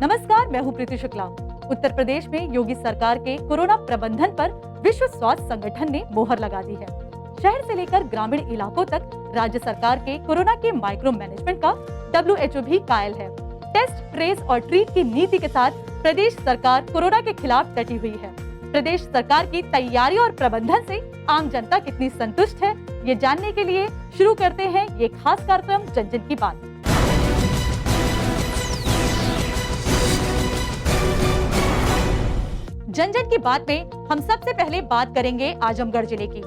नमस्कार, मैं हूँ प्रीति शुक्ला। उत्तर प्रदेश में योगी सरकार के कोरोना प्रबंधन पर विश्व स्वास्थ्य संगठन ने मोहर लगा दी है। शहर से लेकर ग्रामीण इलाकों तक राज्य सरकार के कोरोना के माइक्रो मैनेजमेंट का WHO भी कायल है। टेस्ट, ट्रेस और ट्रीट की नीति के साथ प्रदेश सरकार कोरोना के खिलाफ डटी हुई है। प्रदेश सरकार की तैयारी और प्रबंधन से आम जनता कितनी संतुष्ट है, ये जानने के लिए शुरू करते हैं ये खास कार्यक्रम जन जन की बात। जन जन की बात में हम सबसे पहले बात करेंगे आजमगढ़ जिले की।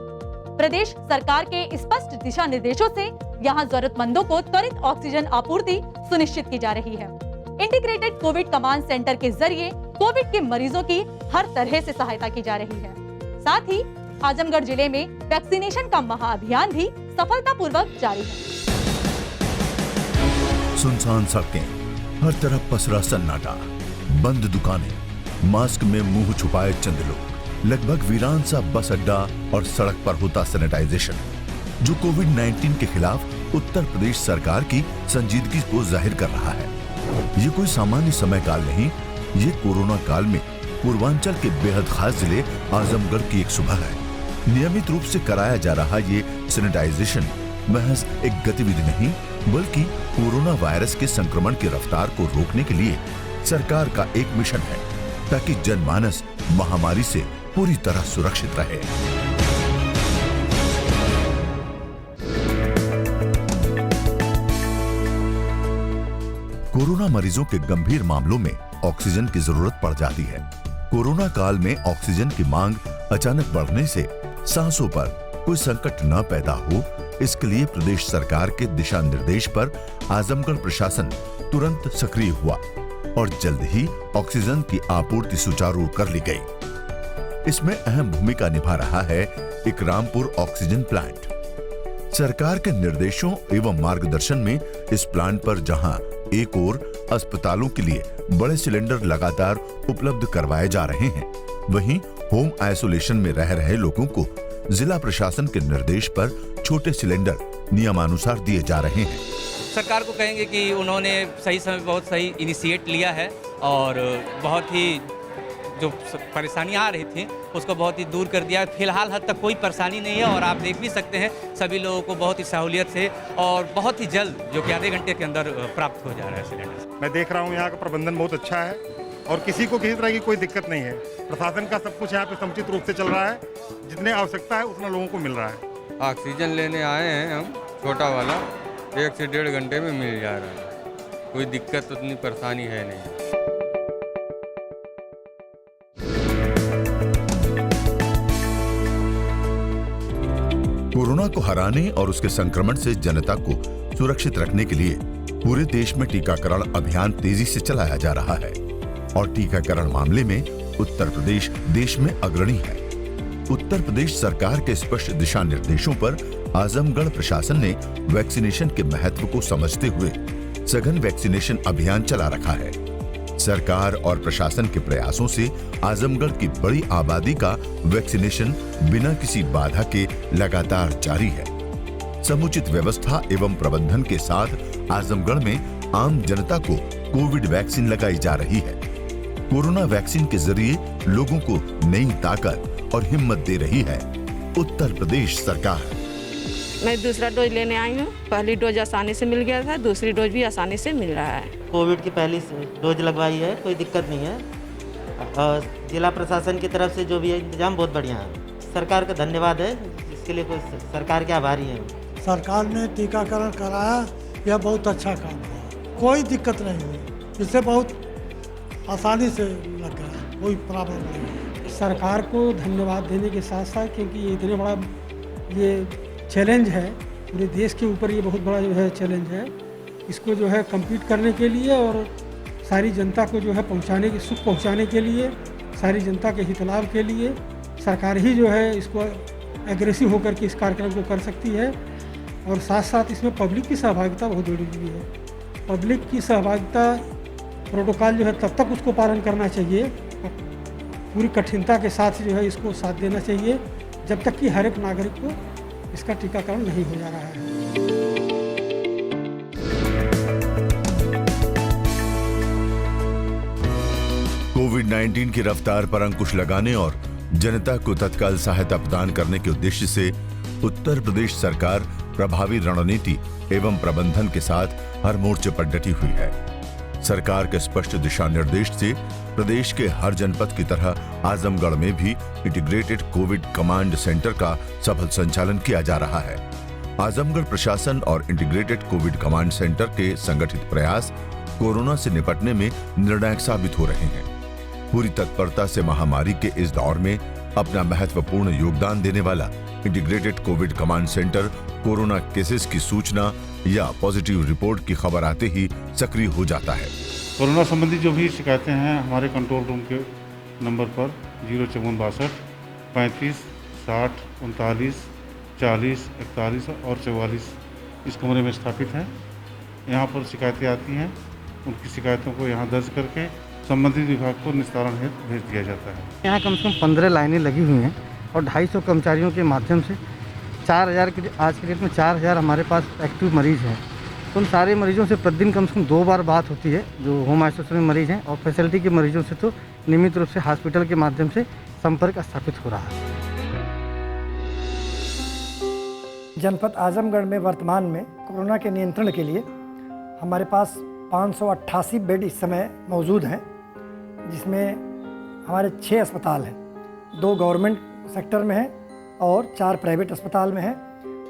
प्रदेश सरकार के स्पष्ट दिशा निर्देशों से यहां जरूरतमंदों को त्वरित ऑक्सीजन आपूर्ति सुनिश्चित की जा रही है। इंटीग्रेटेड कोविड कमांड सेंटर के जरिए कोविड के मरीजों की हर तरह से सहायता की जा रही है। साथ ही आजमगढ़ जिले में वैक्सीनेशन का महाअभियान भी सफलतापूर्वक जारी है। सुनसान सड़कें, हर तरफ पसरा सन्नाटा, बंद दुकानें, मास्क में मुंह छुपाए चंद लोग, लगभग वीरान सा बस अड्डा और सड़क पर होता सैनिटाइजेशन, जो कोविड-19 के खिलाफ उत्तर प्रदेश सरकार की संजीदगी को जाहिर कर रहा है। ये कोई सामान्य समय काल नहीं, ये कोरोना काल में पूर्वांचल के बेहद खास जिले आजमगढ़ की एक सुबह है। नियमित रूप से कराया जा रहा ये सैनिटाइजेशन महज एक गतिविधि नहीं, बल्कि कोरोना वायरस के संक्रमण की रफ्तार को रोकने के लिए सरकार का एक मिशन है, ताकि जनमानस महामारी से पूरी तरह सुरक्षित रहे। कोरोना मरीजों के गंभीर मामलों में ऑक्सीजन की जरूरत पड़ जाती है। कोरोना काल में ऑक्सीजन की मांग अचानक बढ़ने से सांसों पर कोई संकट न पैदा हो, इसके लिए प्रदेश सरकार के दिशा निर्देश पर आजमगढ़ प्रशासन तुरंत सक्रिय हुआ और जल्द ही ऑक्सीजन की आपूर्ति सुचारू कर ली गई। इसमें अहम भूमिका निभा रहा है इकरामपुर ऑक्सीजन प्लांट। सरकार के निर्देशों एवं मार्गदर्शन में इस प्लांट पर जहां एक ओर अस्पतालों के लिए बड़े सिलेंडर लगातार उपलब्ध करवाए जा रहे हैं, वहीं होम आइसोलेशन में रह रहे लोगों को जिला प्रशासन के निर्देश पर छोटे सिलेंडर नियमानुसार दिए जा रहे हैं। सरकार को कहेंगे कि उन्होंने सही समय बहुत सही इनिशिएट लिया है और बहुत ही जो परेशानियां आ रही थी उसको बहुत ही दूर कर दिया है। फिलहाल हद तक कोई परेशानी नहीं है और आप देख भी सकते हैं सभी लोगों को बहुत ही सहूलियत से और बहुत ही जल्द, जो कि आधे घंटे के अंदर प्राप्त हो जा रहा है सिलेंडर। मैं देख रहा हूँ यहाँ का प्रबंधन बहुत अच्छा है और किसी को किसी तरह की कोई दिक्कत नहीं है। प्रशासन का सब कुछ यहाँ पे समुचित रूप से चल रहा है, जितने आवश्यकता है उतना लोगों को मिल रहा है। ऑक्सीजन लेने आए हैं हम, छोटा वाला 1 से 1.5 घंटे में मिल जा रहा है। कोई दिक्कत, उतनी परेशानी है नहीं। कोरोना को हराने और उसके संक्रमण से जनता को सुरक्षित रखने के लिए पूरे देश में टीकाकरण अभियान तेजी से चलाया जा रहा है और टीकाकरण मामले में उत्तर प्रदेश देश में अग्रणी है। उत्तर प्रदेश सरकार के स्पष्ट दिशा निर्देशों पर आजमगढ़ प्रशासन ने वैक्सीनेशन के महत्व को समझते हुए सघन वैक्सीनेशन अभियान चला रखा है। सरकार और प्रशासन के प्रयासों से आजमगढ़ की बड़ी आबादी का वैक्सीनेशन बिना किसी बाधा के लगातार जारी है। समुचित व्यवस्था एवं प्रबंधन के साथ आजमगढ़ में आम जनता को कोविड वैक्सीन लगाई जा रही है। कोरोना वैक्सीन के जरिए लोगों को नई ताकत और हिम्मत दे रही है उत्तर प्रदेश सरकार। मैं दूसरा डोज लेने आई हूँ। पहली डोज आसानी से मिल गया था, दूसरी डोज भी आसानी से मिल रहा है। कोविड की पहली डोज लगवाई है, कोई दिक्कत नहीं है और जिला प्रशासन की तरफ से जो भी है इंतजाम बहुत बढ़िया है। सरकार का धन्यवाद है, इसके लिए सरकार के आभारी हैं। सरकार ने टीकाकरण कराया, यह बहुत अच्छा काम है। कोई दिक्कत नहीं हुई, इससे बहुत आसानी से लग गया, कोई प्रॉब्लम नहीं है। सरकार को धन्यवाद देने के साथ साथ, क्योंकि ये इतने बड़ा ये चैलेंज है, पूरे देश के ऊपर ये बहुत बड़ा जो है चैलेंज है, इसको जो है कम्पीट करने के लिए और सारी जनता को जो है पहुंचाने की सुख पहुंचाने के लिए, सारी जनता के हित लाभ के लिए सरकार ही जो है इसको एग्रेसिव होकर के इस कार्यक्रम को कर सकती है। और साथ साथ इसमें पब्लिक की सहभागिता बहुत जरूरी है। पब्लिक की सहभागिता प्रोटोकॉल जो है तब तक उसको पालन करना चाहिए, पूरी कठिनता के साथ जो है इसको साथ देना चाहिए, जब तक कि हर एक नागरिक को इसका टीकाकरण नहीं हो जा रहा है। कोविड-19 की रफ्तार पर अंकुश लगाने और जनता को तत्काल सहायता प्रदान करने के उद्देश्य से उत्तर प्रदेश सरकार प्रभावी रणनीति एवं प्रबंधन के साथ हर मोर्चे पर डटी हुई है। सरकार के स्पष्ट दिशा निर्देश से प्रदेश के हर जनपद की तरह आजमगढ़ में भी इंटीग्रेटेड कोविड कमांड सेंटर का सफल संचालन किया जा रहा है। आजमगढ़ प्रशासन और इंटीग्रेटेड कोविड कमांड सेंटर के संगठित प्रयास कोरोना से निपटने में निर्णायक साबित हो रहे हैं। पूरी तत्परता से महामारी के इस दौर में अपना महत्वपूर्ण योगदान देने वाला integrated Covid command centre corona cases की सूचना या पॉजिटिव रिपोर्ट की खबर आते ही सक्रिय हो जाता है। कोरोना संबंधी जो भी शिकायतें हैं हमारे कंट्रोल रूम के नंबर पर 05462 35 60 39 40 41 और 44 इस कमरे में स्थापित हैं। यहाँ पर शिकायतें आती हैं, उनकी शिकायतों को यहाँ दर्ज करके संबंधित विभाग को निस्तारण हेतु भेज दिया जाता है। यहाँ कम से कम 15 लाइनें लगी हुई हैं और 250 कर्मचारियों के माध्यम से 4000 के आज के डेट में 4000 हमारे पास एक्टिव मरीज हैं। तो उन सारे मरीजों से प्रतिदिन कम से कम 2 बार बात होती है जो होम आइसोलेशन में मरीज हैं, और फैसिलिटी के मरीजों से तो नियमित रूप से हॉस्पिटल के माध्यम से संपर्क स्थापित हो रहा है। जनपद आजमगढ़ में वर्तमान में कोरोना के नियंत्रण के लिए हमारे पास 588 बेड इस समय मौजूद हैं, जिसमें हमारे 6 अस्पताल हैं, 2 गवर्नमेंट सेक्टर में हैं और 4 प्राइवेट अस्पताल में हैं।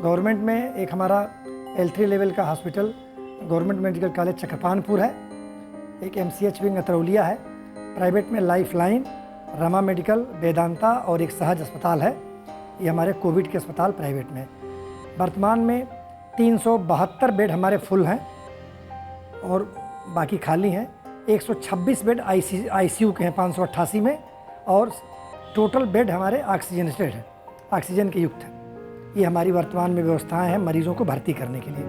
गवर्नमेंट में एक हमारा L3 लेवल का hospital government medical college Chakrapanpur है, एक MCH विंग अतरौलिया है, प्राइवेट में life line, Rama medical, Vedanta और एक सहज अस्पताल है। ये हमारे कोविड के अस्पताल प्राइवेट में। वर्तमान में 372 बेड हमारे फुल हैं और बाकी खाली हैं। 126 बेड ICU के हैं 588 में, और टोटल बेड हमारे ऑक्सीजनेटेड है, ऑक्सीजन के युक्त है। ये हमारी वर्तमान में व्यवस्थाएं हैं मरीजों को भर्ती करने के लिए।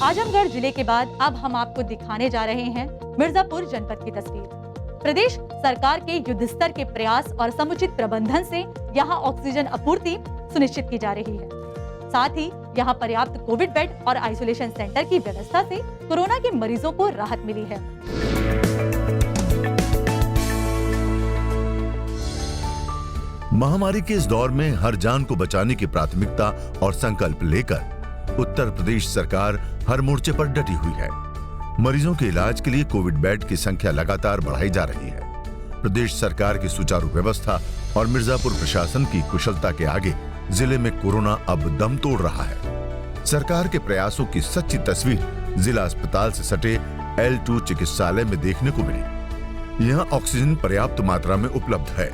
आजमगढ़ जिले के बाद अब हम आपको दिखाने जा रहे हैं मिर्जापुर जनपद की तस्वीर। प्रदेश सरकार के युद्ध स्तर के प्रयास और समुचित प्रबंधन से यहाँ ऑक्सीजन आपूर्ति सुनिश्चित की जा रही है। साथ ही यहाँ पर्याप्त कोविड बेड और आइसोलेशन सेंटर की व्यवस्था से कोरोना के मरीजों को राहत मिली है। महामारी के इस दौर में हर जान को बचाने की प्राथमिकता और संकल्प लेकर उत्तर प्रदेश सरकार हर मोर्चे पर डटी हुई है। मरीजों के इलाज के लिए कोविड बेड की संख्या लगातार बढ़ाई जा रही है। प्रदेश सरकार की सुचारू व्यवस्था और मिर्जापुर प्रशासन की कुशलता के आगे जिले में कोरोना अब दम तोड़ रहा है। सरकार के प्रयासों की सच्ची तस्वीर जिला अस्पताल से सटे L2 चिकित्सालय में देखने को मिली। यहाँ ऑक्सीजन पर्याप्त मात्रा में उपलब्ध है।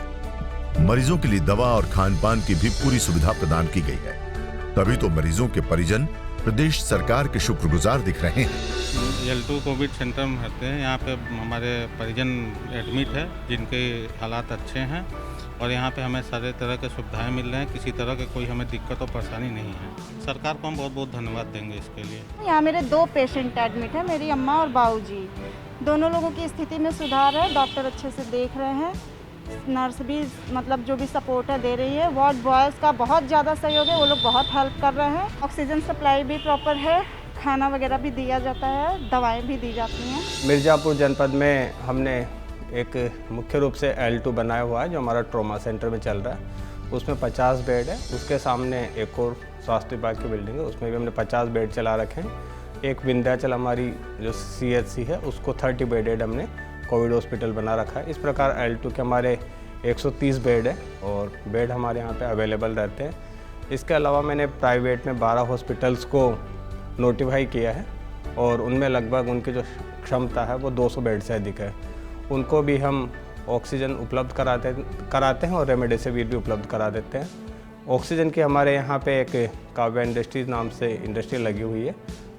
मरीजों के लिए दवा और खान पान की भी पूरी सुविधा प्रदान की गई है। तभी तो मरीजों के परिजन प्रदेश सरकार के शुक्रगुजार दिख रहे हैं। L2 कोविड सेंटर में रहते हैं। यहाँ पे हमारे परिजन एडमिट है जिनके हालात अच्छे हैं, और यहाँ पे हमें सारे तरह के सुविधाएं मिल रहे हैं। किसी तरह के कोई हमें दिक्कत और परेशानी नहीं है। सरकार को हम बहुत बहुत धन्यवाद देंगे इसके लिए। यहाँ मेरे 2 पेशेंट एडमिट है, मेरी अम्मा और बाबूजी। दोनों लोगों की स्थिति में सुधार है, डॉक्टर अच्छे से देख रहे हैं, नर्स भी मतलब जो भी सपोर्ट है दे रही है। वार्ड बॉयज़ का बहुत ज़्यादा सहयोग है, वो लोग बहुत हेल्प कर रहे हैं। ऑक्सीजन सप्लाई भी प्रॉपर है, खाना वगैरह भी दिया जाता है, दवाएं भी दी जाती हैं। मिर्ज़ापुर जनपद में हमने एक मुख्य रूप से L2 बनाया हुआ है जो हमारा ट्रॉमा सेंटर में चल रहा है। उसमें 50 बेड है। उसके सामने एक और स्वास्थ्य विभाग की बिल्डिंग है, उसमें भी हमने 50 बेड चला रखे हैं। एक विंध्याचल हमारी जो CHC है उसको 30 बेडेड हमने कोविड हॉस्पिटल बना रखा है। इस प्रकार L2 के हमारे 130 बेड है और बेड हमारे यहाँ पे अवेलेबल रहते हैं। इसके अलावा मैंने प्राइवेट में 12 हॉस्पिटल्स को नोटिफाई किया है और उनमें लगभग उनकी जो क्षमता है वो 200 बेड से अधिक है। उनको भी हम ऑक्सीजन उपलब्ध कराते हैं और रेमडेसिविर भी उपलब्ध करा देते हैं। ऑक्सीजन की हमारे यहाँ पे एक काव्या इंडस्ट्रीज नाम से इंडस्ट्री लगी हुई है,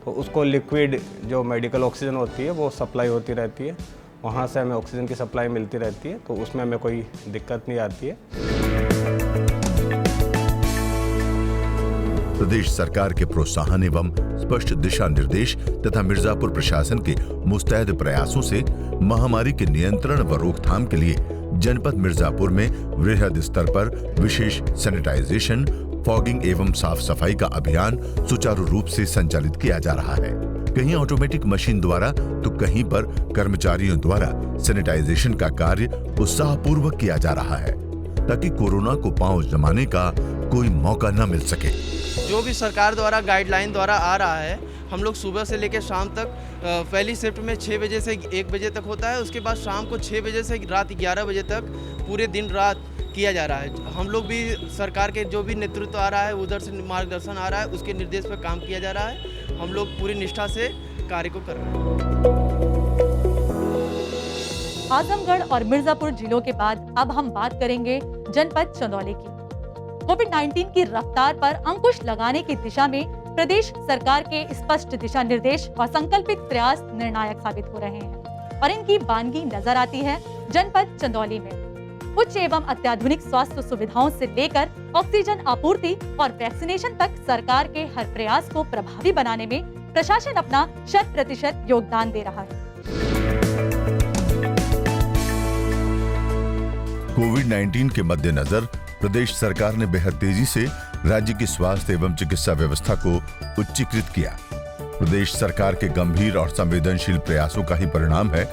तो उसको लिक्विड जो मेडिकल ऑक्सीजन होती है वो सप्लाई होती रहती है। वहाँ से हमें ऑक्सीजन की सप्लाई मिलती रहती है, तो उसमें हमें कोई दिक्कत नहीं आती है। प्रदेश सरकार के प्रोत्साहन एवं स्पष्ट दिशा निर्देश तथा मिर्जापुर प्रशासन के मुस्तैद प्रयासों से महामारी के नियंत्रण व रोकथाम के लिए जनपद मिर्जापुर में वृहद स्तर पर विशेष सैनिटाइजेशन, फॉगिंग एवं साफ सफाई का अभियान सुचारू रूप से संचालित किया जा रहा है। कहीं ऑटोमेटिक मशीन द्वारा तो कहीं पर कर्मचारियों द्वारा सैनिटाइजेशन का कार्य उत्साहपूर्वक किया जा रहा है, ताकि कोरोना को पांव जमाने का कोई मौका न मिल सके। जो भी सरकार द्वारा गाइडलाइन द्वारा आ रहा है, हम लोग सुबह से लेकर शाम तक पहली शिफ्ट में 6 बजे से 1 बजे तक होता है, उसके बाद शाम को 6 बजे से रात 11 बजे तक पूरे दिन रात किया जा रहा है। हम लोग भी सरकार के जो भी नेतृत्व आ रहा है, उधर से मार्गदर्शन आ रहा है, उसके निर्देश पर काम किया जा रहा है। हम लोग पूरी निष्ठा से कार्य को कर रहे हैं। आजमगढ़ और मिर्जापुर जिलों के बाद अब हम बात करेंगे जनपद चंदौली की। कोविड-19 की रफ्तार पर अंकुश लगाने की दिशा में प्रदेश सरकार के स्पष्ट दिशा निर्देश और संकल्पित प्रयास निर्णायक साबित हो रहे हैं और इनकी बानगी नजर आती है जनपद चंदौली में। उच्च एवं अत्याधुनिक स्वास्थ्य सुविधाओं से लेकर ऑक्सीजन आपूर्ति और वैक्सीनेशन तक सरकार के हर प्रयास को प्रभावी बनाने में प्रशासन अपना 100% योगदान दे रहा है। कोविड-19 के मद्देनजर प्रदेश सरकार ने बेहद तेजी से राज्य की स्वास्थ्य एवं चिकित्सा व्यवस्था को उच्चीकृत किया। प्रदेश सरकार के गंभीर और संवेदनशील प्रयासों का ही परिणाम है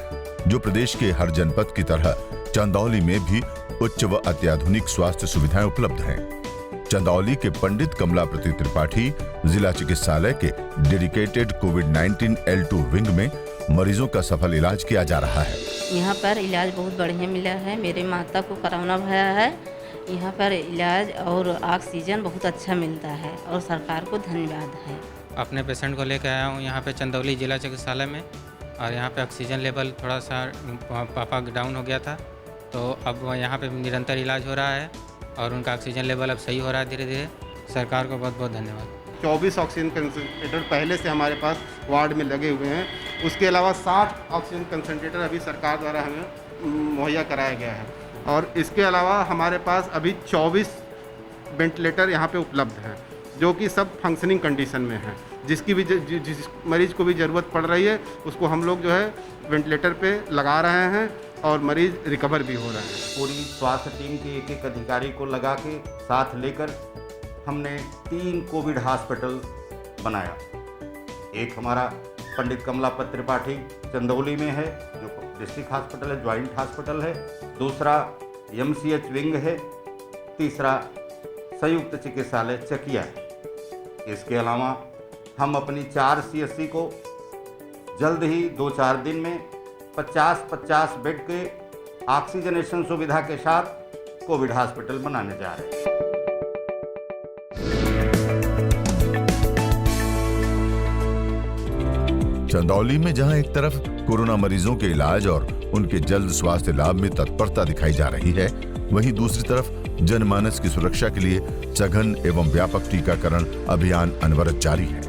जो प्रदेश के हर जनपद की तरह चंदौली में भी उच्च व अत्याधुनिक स्वास्थ्य सुविधाएं उपलब्ध हैं। चंदौली के पंडित कमलापति त्रिपाठी जिला चिकित्सालय के डेडिकेटेड कोविड-19 L2 विंग में मरीजों का सफल इलाज किया जा रहा है। यहाँ पर इलाज बहुत बढ़िया मिला है। मेरे माता को कोरोना भया है। यहाँ पर इलाज और ऑक्सीजन बहुत अच्छा मिलता है और सरकार को धन्यवाद है। अपने पेशेंट को लेकर आया हूँ यहाँ पे चंदौली जिला चिकित्सालय में, और यहाँ पे ऑक्सीजन लेवल थोड़ा सा पापा डाउन हो गया था, तो अब यहाँ पे निरंतर इलाज हो रहा है और उनका ऑक्सीजन लेवल अब सही हो रहा है धीरे धीरे। सरकार को बहुत बहुत धन्यवाद। 24 ऑक्सीजन कंसंट्रेटर पहले से हमारे पास वार्ड में लगे हुए हैं। उसके अलावा 60 ऑक्सीजन कंसंट्रेटर अभी सरकार द्वारा हमें मुहैया कराया गया है, और इसके अलावा हमारे पास अभी 24 वेंटिलेटर यहाँ पे उपलब्ध हैं, जो कि सब फंक्शनिंग कंडीशन में हैं। जिसकी भी जिस मरीज़ को भी ज़रूरत पड़ रही है उसको हम लोग जो है वेंटिलेटर पे लगा रहे हैं और मरीज़ रिकवर भी हो रहे हैं। पूरी स्वास्थ्य टीम के एक अधिकारी को लगा के साथ लेकर हमने 3 कोविड हॉस्पिटल बनाया। एक हमारा पंडित कमलापति त्रिपाठी चंदौली में है, जो डिस्ट्रिक्ट हॉस्पिटल है, ज्वाइंट हॉस्पिटल है। दूसरा MCH विंग है। तीसरा संयुक्त चिकित्सालय चकिया है। इसके अलावा हम अपनी 4 CSC को जल्द ही 2-4 दिन में 50-50 बेड के ऑक्सीजनेशन सुविधा के साथ कोविड हॉस्पिटल बनाने जा रहे हैं। चंदौली में जहां एक तरफ कोरोना मरीजों के इलाज और उनके जल्द स्वास्थ्य लाभ में तत्परता दिखाई जा रही है, वहीं दूसरी तरफ जनमानस की सुरक्षा के लिए सघन एवं व्यापक टीकाकरण अभियान अनवरत जारी है।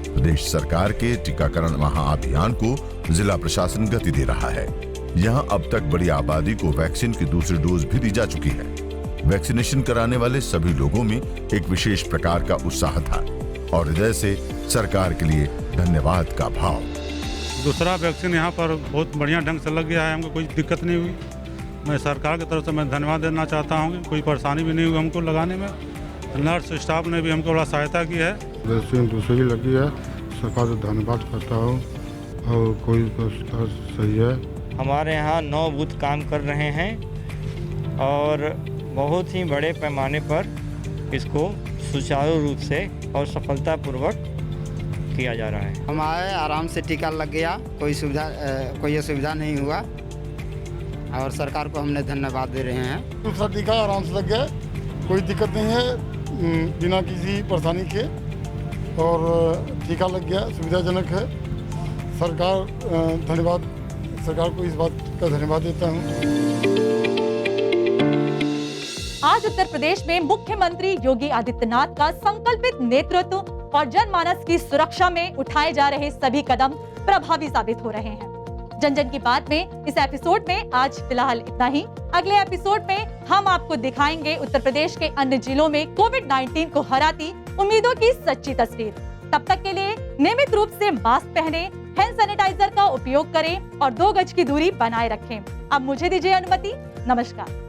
प्रदेश सरकार के टीकाकरण महाअभियान को जिला प्रशासन गति दे रहा है। यहां अब तक बड़ी आबादी को वैक्सीन की दूसरी डोज भी दी जा चुकी है। वैक्सीनेशन कराने वाले सभी लोगों में एक विशेष प्रकार का उत्साह था और हृदय से सरकार के लिए धन्यवाद का भाव। दूसरा वैक्सीन यहाँ पर बहुत बढ़िया ढंग से लग गया है, हमको कोई दिक्कत नहीं हुई। मैं सरकार की तरफ से मैं धन्यवाद देना चाहता हूँ कि कोई परेशानी भी नहीं हुई हमको लगाने में। नर्स स्टाफ ने भी हमको बड़ा सहायता की है। वैक्सीन दूसरी लगी है, सरकार से धन्यवाद करता हूँ और कोई सही है। हमारे यहाँ 9 बूथ काम कर रहे हैं और बहुत ही बड़े पैमाने पर इसको सुचारू रूप से और सफलतापूर्वक किया जा रहा है। हमारे आराम से टीका लग गया, कोई असुविधा नहीं हुआ और सरकार को हमने धन्यवाद दे रहे हैं। दूसरा टीका आराम से लग गया, कोई दिक्कत नहीं है, बिना किसी परेशानी के, और टीका लग गया, सुविधाजनक है। सरकार को इस बात का धन्यवाद देता हूँ। आज उत्तर प्रदेश में मुख्यमंत्री योगी आदित्यनाथ का संकल्पित नेतृत्व और जनमानस की सुरक्षा में उठाए जा रहे सभी कदम प्रभावी साबित हो रहे हैं। जन जन की बात में इस एपिसोड में आज फिलहाल इतना ही। अगले एपिसोड में हम आपको दिखाएंगे उत्तर प्रदेश के अन्य जिलों में कोविड-19 को हराती उम्मीदों की सच्ची तस्वीर। तब तक के लिए नियमित रूप से मास्क पहने, हैंड सैनिटाइजर का उपयोग करें और 2 गज की दूरी बनाए रखें। अब मुझे दीजिए अनुमति। नमस्कार।